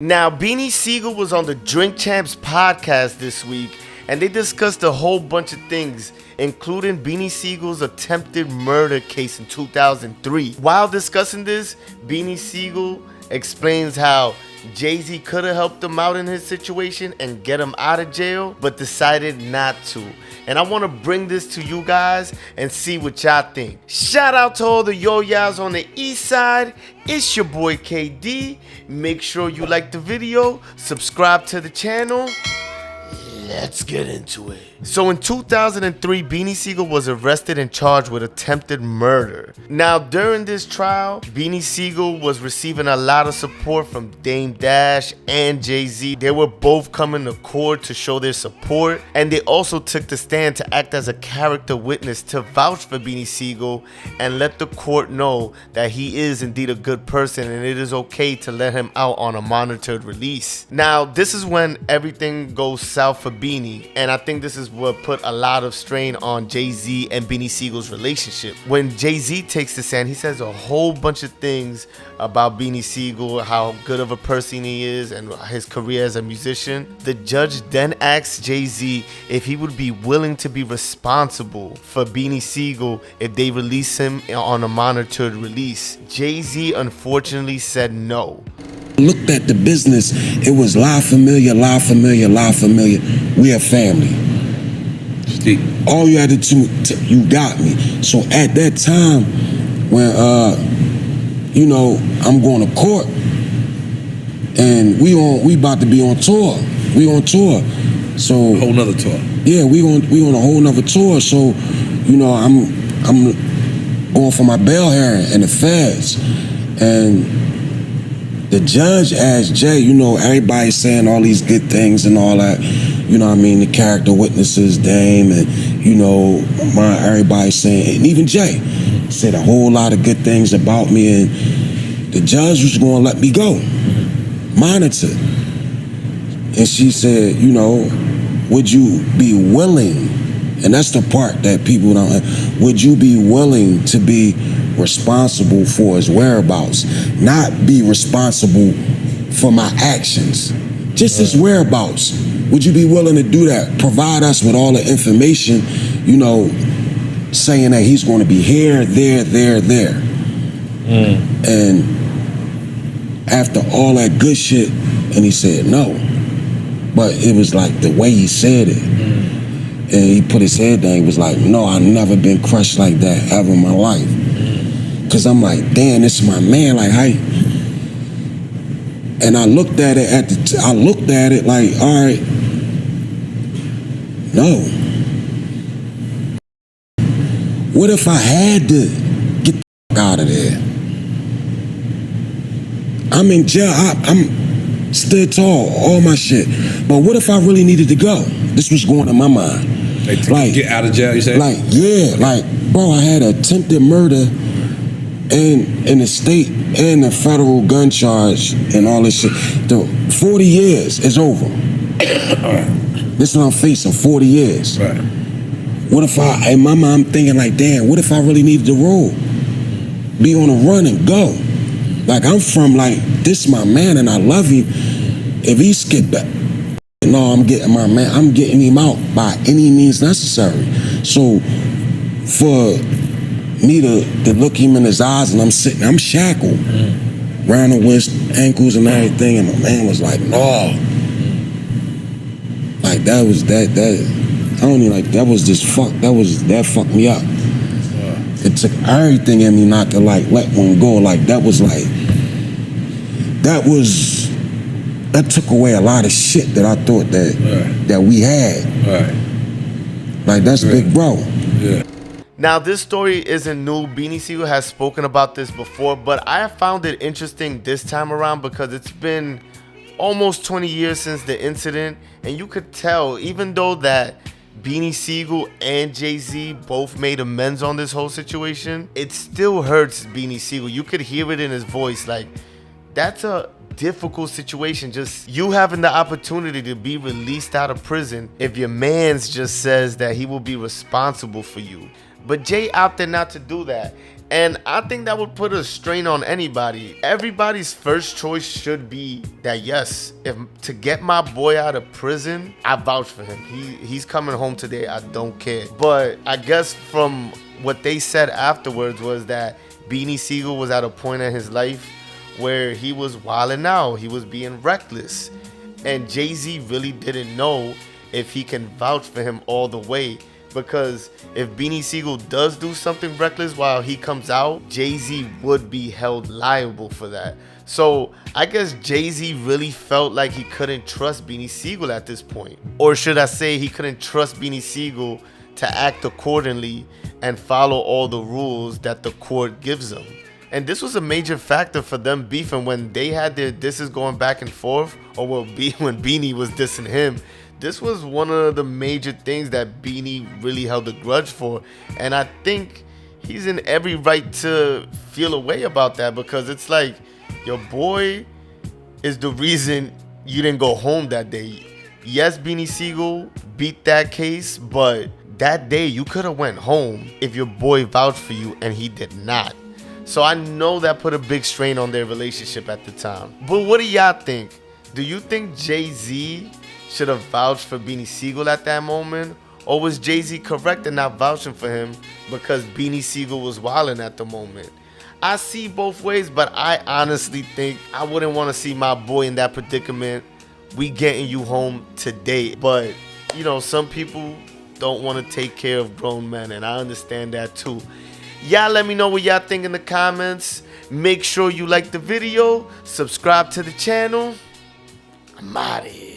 Now, Beanie Siegel was on the Drink Champs podcast this week, and they discussed a whole bunch of things, including Beanie Siegel's attempted murder case in 2003. While discussing this, Beanie Siegel explains how Jay-Z could have helped him out in his situation and get him out of jail, but decided not to. And I want to bring this to you guys and see what y'all think. Shout out to all the yo-yas on the east side. It's your boy KD. Make sure you like the video, subscribe to the channel. Let's get into it. So in 2003, Beanie Siegel was arrested and charged with attempted murder. Now, during this trial, Beanie Siegel was receiving a lot of support from Dame Dash and Jay-Z. They were both coming to court to show their support, and they also took the stand to act as a character witness to vouch for Beanie Siegel and let the court know that he is indeed a good person and it is okay to let him out on a monitored release. Now, this is when everything goes south for Beanie, and I think this is what put a lot of strain on Jay-Z and Beanie Siegel's relationship. When Jay-Z takes the stand, he says a whole bunch of things about Beanie Siegel, how good of a person he is and his career as a musician. The judge then asks Jay-Z if he would be willing to be responsible for Beanie Siegel if they release him on a monitored release. Jay-Z unfortunately said no. Looked at the business, it was La Familia, La Familia, La Familia. We are family. All you had to do, you got me. So at that time, when I'm going to court, and we about to be on tour. We on tour. So a whole nother tour. Yeah, we on a whole nother tour. So, I'm going for my bail hearing in the feds, and the judge asked Jay, everybody's saying all these good things and all that, the character witnesses, Dame, and, everybody's saying, and even Jay said a whole lot of good things about me, and the judge was going to let me go, monitor. And she said, would you be willing, and that's the part that people don't, would you be willing to be responsible for his whereabouts, not be responsible for my actions, just his whereabouts? Would you be willing to do that? Provide us with all the information, saying that he's going to be here, there. And after all that good shit, and he said no. But it was like the way he said it. And he put his head down, he was like, no, I've never been crushed like that ever in my life. Cause I'm like, damn, this is my man, like, how? And I looked at it like, all right, no. What if I had to get the fuck out of there? I'm in jail, I'm stood tall, all my shit. But what if I really needed to go? This was going in my mind. Like get out of jail, you say? Like, yeah, like, bro, I had attempted murder and in the state and the federal gun charge and all this shit. The 40 years is over. This is what I'm facing, 40 years. Right. What if in my mind, I'm thinking like, damn, what if I really needed to roll? Be on a run and go. Like, I'm from like, this is my man and I love him. If he skipped back, no, I'm getting my man, I'm getting him out by any means necessary. So for me to look him in his eyes, and I'm shackled around the wrist, ankles and everything, and my man was like, no. Like that fucked me up. It took everything in me not to like let one go. Like that took away a lot of shit that I thought that we had. Right. Like that's big bro. Yeah. Now, this story isn't new. Beanie Siegel has spoken about this before, but I have found it interesting this time around because it's been almost 20 years since the incident, and you could tell, even though that Beanie Siegel and Jay-Z both made amends on this whole situation, it still hurts Beanie Siegel. You could hear it in his voice. Like, that's a difficult situation, just you having the opportunity to be released out of prison if your mans just says that he will be responsible for you. But Jay opted not to do that. And I think that would put a strain on anybody. Everybody's first choice should be that, yes, if to get my boy out of prison, I vouch for him. He's coming home today. I don't care. But I guess from what they said afterwards was that Beanie Siegel was at a point in his life where he was wilding out. He was being reckless. And Jay-Z really didn't know if he can vouch for him all the way. Because if Beanie Siegel does do something reckless while he comes out, Jay-Z would be held liable for that. So I guess Jay-Z really felt like he couldn't trust Beanie Siegel at this point. Or should I say he couldn't trust Beanie Siegel to act accordingly and follow all the rules that the court gives him. And this was a major factor for them beefing when they had their disses going back and forth, or when Beanie was dissing him. This was one of the major things that Beanie really held a grudge for. And I think he's in every right to feel a way about that, because it's like, your boy is the reason you didn't go home that day. Yes, Beanie Siegel beat that case, but that day you could have went home if your boy vouched for you, and he did not. So I know that put a big strain on their relationship at the time. But what do y'all think? Do you think Jay-Z should have vouched for Beanie Siegel at that moment? Or was Jay-Z correct in not vouching for him because Beanie Siegel was wilding at the moment? I see both ways, but I honestly think I wouldn't want to see my boy in that predicament. We getting you home today. But, you know, some people don't want to take care of grown men, and I understand that too. Y'all let me know what y'all think in the comments. Make sure you like the video, subscribe to the channel. I'm out of here.